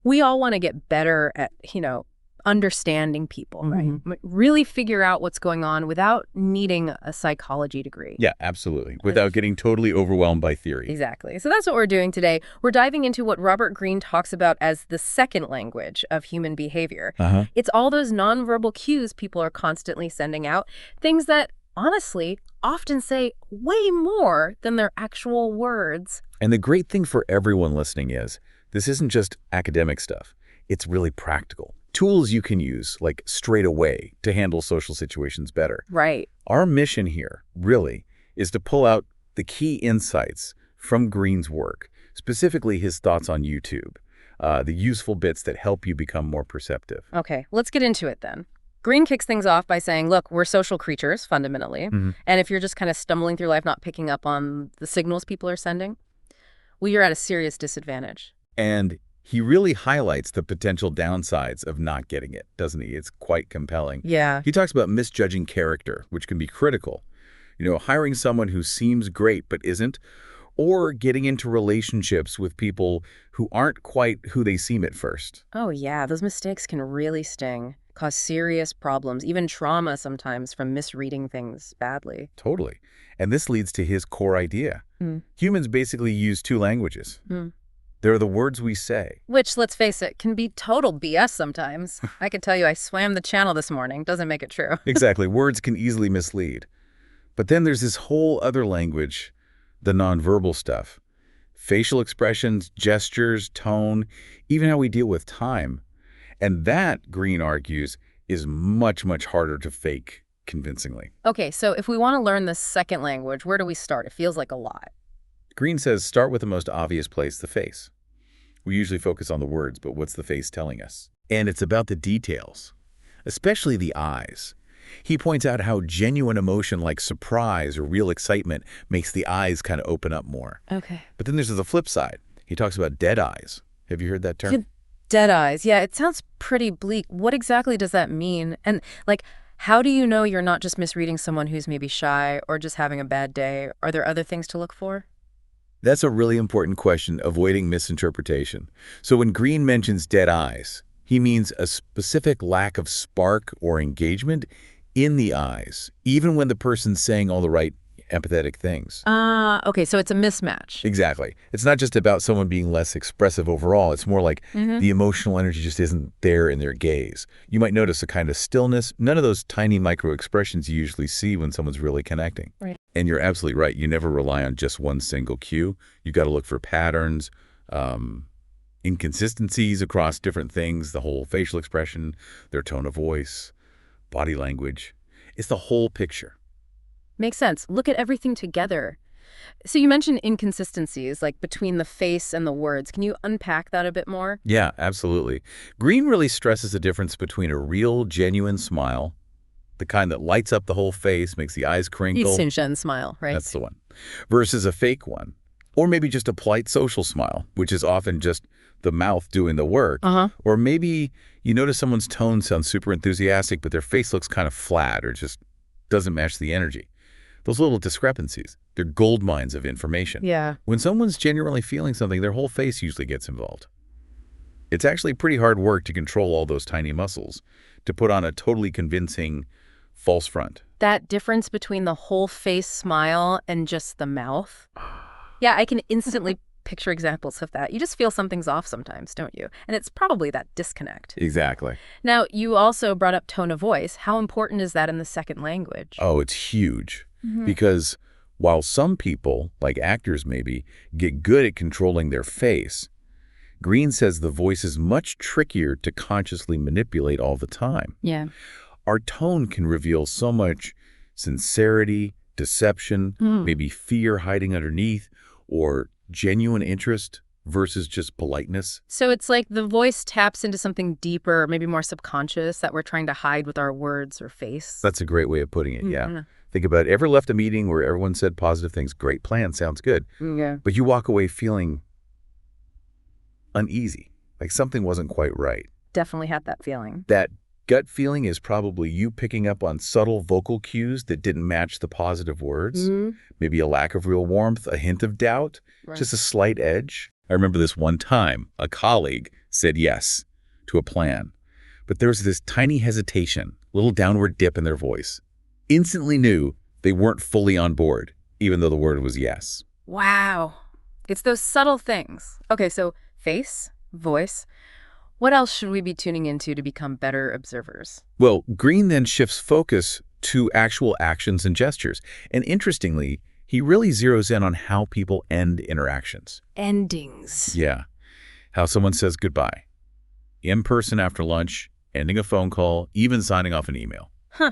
We all want to get better at, understanding people, right? Really figure out what's going on without needing a psychology degree. Yeah, absolutely. Without getting totally overwhelmed by theory. Exactly. So that's what we're doing today. We're diving into what Robert Greene talks about as the second language of human behavior. It's all those nonverbal cues people are constantly sending out, things that, honestly, often say way more than their actual words. And the great thing for everyone listening is, this isn't just academic stuff. It's really practical. Tools you can use, like straight away, to handle social situations better. Right. Our mission here, really, is to pull out the key insights from Greene's work, specifically his thoughts on YouTube, the useful bits that help you become more perceptive. Okay, let's get into it then. Greene kicks things off by saying, look, we're social creatures, fundamentally. And if you're just kind of stumbling through life not picking up on the signals people are sending, well, you're at a serious disadvantage. And he really highlights the potential downsides of not getting it, doesn't he? It's quite compelling. Yeah. He talks about misjudging character, which can be critical. Hiring someone who seems great but isn't, or getting into relationships with people who aren't quite who they seem at first. Oh, yeah. Those mistakes can really sting, cause serious problems, even trauma sometimes from misreading things badly. Totally. And this leads to his core idea. Humans basically use two languages. They're the words we say. Which, let's face it, can be total BS sometimes. I can tell you I swam the channel this morning. Doesn't make it true. Exactly. Words can easily mislead. But then there's this whole other language, the nonverbal stuff. Facial expressions, gestures, tone, even how we deal with time. And that, Greene argues, is much, much harder to fake convincingly. Okay, so if we want to learn the second language, where do we start? It feels like a lot. Greene says start with the most obvious place, the face. We usually focus on the words, but what's the face telling us? And it's about the details, especially the eyes. He points out how genuine emotion like surprise or real excitement makes the eyes kind of open up more. Okay. But then there's the flip side. He talks about dead eyes. Have you heard that term? Dead eyes. Yeah, it sounds pretty bleak. What exactly does that mean? And, how do you know you're not just misreading someone who's maybe shy or just having a bad day? Are there other things to look for? That's a really important question, avoiding misinterpretation. So when Greene mentions dead eyes, he means a specific lack of spark or engagement in the eyes, even when the person's saying all the right empathetic things. Okay, so it's a mismatch. Exactly. It's not just about someone being less expressive overall. It's more like the emotional energy just isn't there in their gaze. You might notice a kind of stillness, none of those tiny micro expressions you usually see when someone's really connecting. Right. And you're absolutely right. You never rely on just one single cue. You got to look for patterns, inconsistencies across different things, the whole facial expression, their tone of voice, body language. It's the whole picture. Makes sense. Look at everything together. So you mentioned inconsistencies, like between the face and the words. Can you unpack that a bit more? Yeah, absolutely. Greene really stresses the difference between a real, genuine smile, the kind that lights up the whole face, makes the eyes crinkle. Shin smile, right? That's the one. Versus a fake one. Or maybe just a polite social smile, which is often just the mouth doing the work. Or maybe you notice someone's tone sounds super enthusiastic, but their face looks kind of flat or just doesn't match the energy. Those little discrepancies, they're gold mines of information. Yeah. When someone's genuinely feeling something, their whole face usually gets involved. It's actually pretty hard work to control all those tiny muscles, to put on a totally convincing false front. That difference between the whole face smile and just the mouth. Yeah, I can instantly picture examples of that. You just feel something's off sometimes, don't you? And it's probably that disconnect. Exactly. Now, you also brought up tone of voice. How important is that in the second language? Oh, it's huge. Because while some people, like actors maybe, get good at controlling their face, Greene says the voice is much trickier to consciously manipulate all the time. Yeah. Our tone can reveal so much sincerity, deception, maybe fear hiding underneath, or genuine interest versus just politeness. So it's like the voice taps into something deeper, maybe more subconscious that we're trying to hide with our words or face. That's a great way of putting it, yeah. Think about it. Ever left a meeting where everyone said positive things? Great plan, sounds good. Yeah. But you walk away feeling uneasy, like something wasn't quite right. Definitely had that feeling. That gut feeling is probably you picking up on subtle vocal cues that didn't match the positive words. Maybe a lack of real warmth, a hint of doubt, just a slight edge. I remember this one time, a colleague said yes to a plan. But there was this tiny hesitation, little downward dip in their voice. Instantly knew they weren't fully on board, even though the word was yes. Wow. It's those subtle things. Okay, so face, voice. What else should we be tuning into to become better observers? Well, Greene then shifts focus to actual actions and gestures. And interestingly, he really zeroes in on how people end interactions. Endings. Yeah. How someone says goodbye. In person after lunch, ending a phone call, even signing off an email. Huh.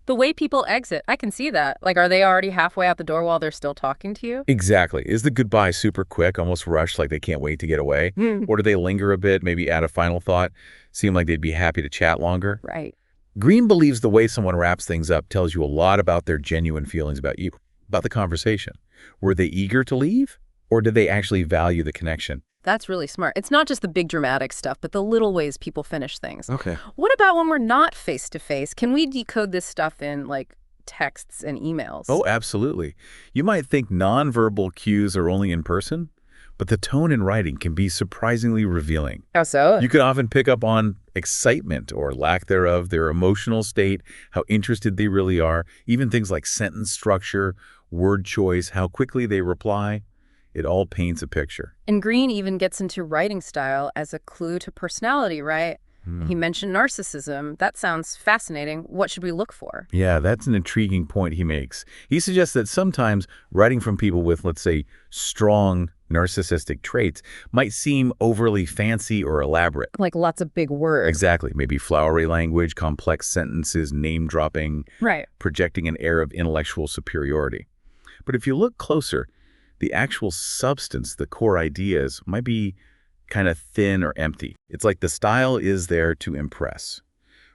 The way people exit, I can see that. Like, are they already halfway out the door while they're still talking to you? Exactly. Is the goodbye super quick, almost rushed, like they can't wait to get away? Or do they linger a bit, maybe add a final thought, seem like they'd be happy to chat longer? Right. Greene believes the way someone wraps things up tells you a lot about their genuine feelings about you, about the conversation. Were they eager to leave, or did they actually value the connection? That's really smart. It's not just the big dramatic stuff, but the little ways people finish things. Okay. What about when we're not face-to-face? Can we decode this stuff in, like, texts and emails? Oh, absolutely. You might think nonverbal cues are only in person, but the tone in writing can be surprisingly revealing. How so? You could often pick up on excitement or lack thereof, their emotional state, how interested they really are, even things like sentence structure, word choice, how quickly they reply. It all paints a picture. And Greene even gets into writing style as a clue to personality, right? He mentioned narcissism. That sounds fascinating. What should we look for? Yeah, that's an intriguing point he makes. He suggests that sometimes writing from people with, let's say, strong narcissistic traits might seem overly fancy or elaborate. Like lots of big words. Exactly. Maybe flowery language, complex sentences, name-dropping, Right. projecting an air of intellectual superiority. But if you look closer, the actual substance, the core ideas, might be kind of thin or empty. It's like the style is there to impress,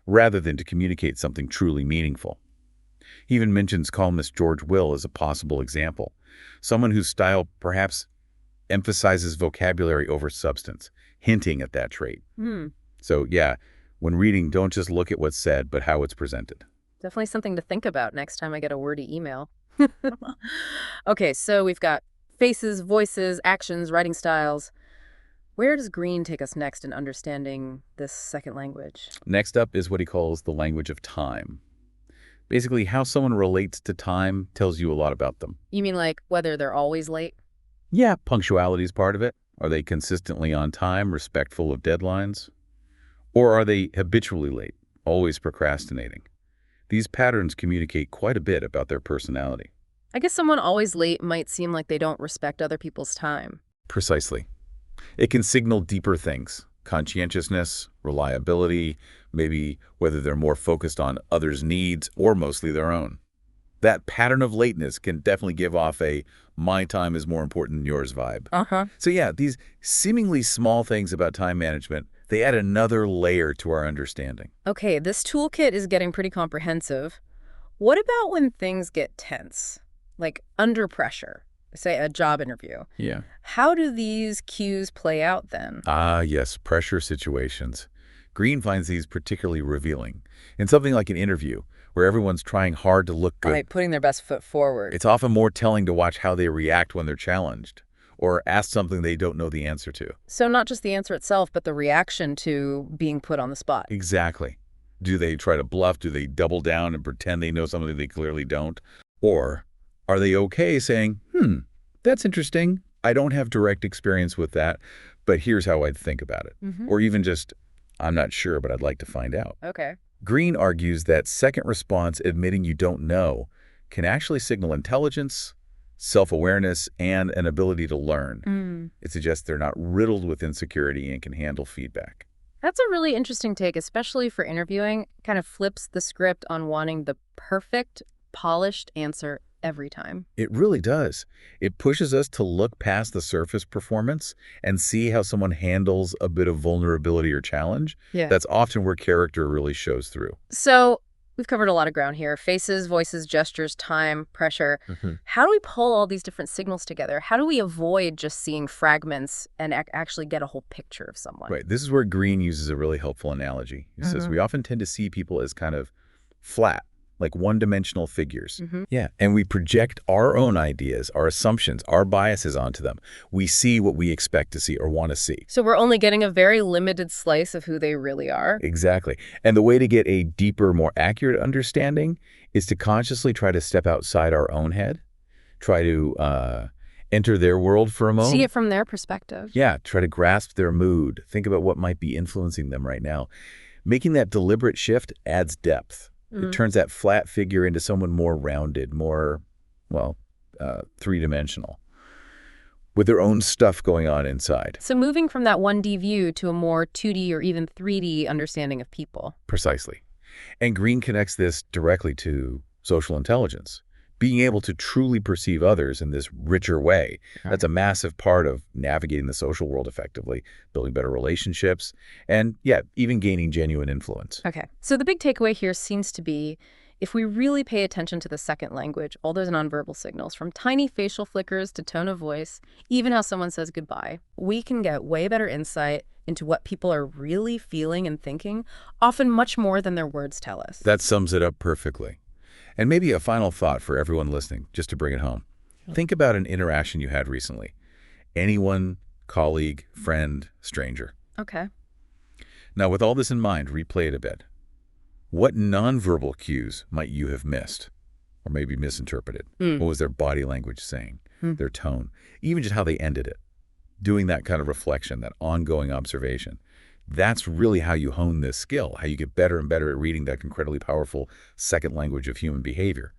rather than to communicate something truly meaningful. He even mentions columnist George Will as a possible example, someone whose style perhaps emphasizes vocabulary over substance, hinting at that trait. So yeah, when reading, don't just look at what's said, but how it's presented. Definitely something to think about next time I get a wordy email. Okay, so we've got faces, voices, actions, writing styles. Where does Greene take us next in understanding this second language? Next up is what he calls the language of time. Basically, how someone relates to time tells you a lot about them. You mean like whether they're always late? Yeah, punctuality is part of it. Are they consistently on time, respectful of deadlines? Or are they habitually late, always procrastinating? These patterns communicate quite a bit about their personality. I guess someone always late might seem like they don't respect other people's time. Precisely. It can signal deeper things, conscientiousness, reliability, maybe whether they're more focused on others' needs or mostly their own. That pattern of lateness can definitely give off a my time is more important than yours vibe. So yeah, these seemingly small things about time management, they add another layer to our understanding. Okay, this toolkit is getting pretty comprehensive. What about when things get tense? Like under pressure, say a job interview. Yeah. How do these cues play out then? Ah, yes, pressure situations. Greene finds these particularly revealing. In something like an interview, where everyone's trying hard to look good, Right, putting their best foot forward. it's often more telling to watch how they react when they're challenged, or ask something they don't know the answer to. So not just the answer itself, but the reaction to being put on the spot. Exactly. Do they try to bluff? Do they double down and pretend they know something they clearly don't? Or are they okay saying, that's interesting. I don't have direct experience with that, but here's how I'd think about it. Or even just, I'm not sure, but I'd like to find out. Okay. Greene argues that second response, admitting you don't know, can actually signal intelligence, self-awareness, and an ability to learn. It suggests they're not riddled with insecurity and can handle feedback. That's a really interesting take, especially for interviewing. Kind of flips the script on wanting the perfect, polished answer every time. It really does. It pushes us to look past the surface performance and see how someone handles a bit of vulnerability or challenge. Yeah. That's often where character really shows through. So we've covered a lot of ground here. Faces, voices, gestures, time, pressure. How do we pull all these different signals together? How do we avoid just seeing fragments and actually get a whole picture of someone? Right. This is where Greene uses a really helpful analogy. He says we often tend to see people as kind of flat, like one-dimensional figures. Yeah, and we project our own ideas, our assumptions, our biases onto them. We see what we expect to see or want to see. So we're only getting a very limited slice of who they really are? Exactly. And the way to get a deeper, more accurate understanding is to consciously try to step outside our own head, try to enter their world for a moment. See it from their perspective. Yeah, try to grasp their mood. Think about what might be influencing them right now. Making that deliberate shift adds depth. It turns that flat figure into someone more rounded, more, well, three-dimensional, with their own stuff going on inside. So moving from that 1D view to a more 2D or even 3D understanding of people. Precisely. And Greene connects this directly to social intelligence. Being able to truly perceive others in this richer way, that's a massive part of navigating the social world effectively, building better relationships, and, yeah, even gaining genuine influence. Okay. So the big takeaway here seems to be, if we really pay attention to the second language, all those nonverbal signals, from tiny facial flickers to tone of voice, even how someone says goodbye, we can get way better insight into what people are really feeling and thinking, often much more than their words tell us. That sums it up perfectly. And maybe a final thought for everyone listening, just to bring it home. Think about an interaction you had recently. Anyone, colleague, friend, stranger. Okay. Now, with all this in mind, replay it a bit. What nonverbal cues might you have missed or maybe misinterpreted? What was their body language saying, their tone, even just how they ended it? Doing that kind of reflection, that ongoing observation. That's really how you hone this skill, how you get better and better at reading that incredibly powerful second language of human behavior.